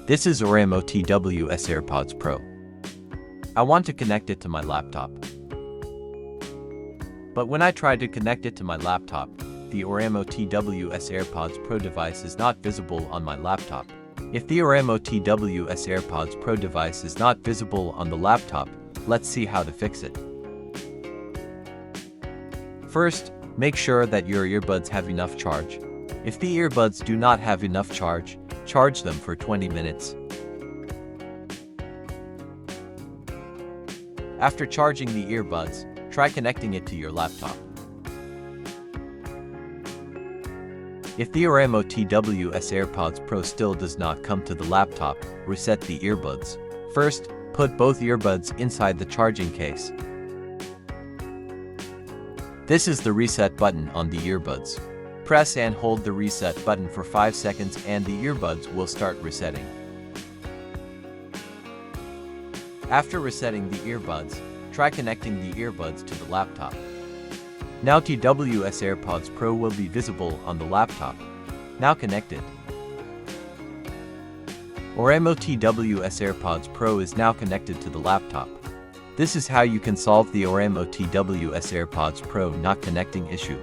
This is Oraimo TWS Airpods Pro. I want to connect it to my laptop. But when I try to connect it to my laptop, the Oraimo TWS Airpods Pro device is not visible on my laptop. If the Oraimo TWS Airpods Pro device is not visible on the laptop, let's see how to fix it. First, make sure that your earbuds have enough charge. If the earbuds do not have enough charge, charge them for 20 minutes. After charging the earbuds, try connecting it to your laptop. If the Oraimo TWS Airpods Pro still does not come to the laptop, reset the earbuds. First, put both earbuds inside the charging case. This is the reset button on the earbuds. Press and hold the reset button for 5 seconds and the earbuds will start resetting. After resetting the earbuds, try connecting the earbuds to the laptop. Now TWS Airpods Pro will be visible on the laptop. Now connected. Oraimo TWS Airpods Pro is now connected to the laptop. This is how you can solve the Oraimo TWS Airpods Pro not connecting issue.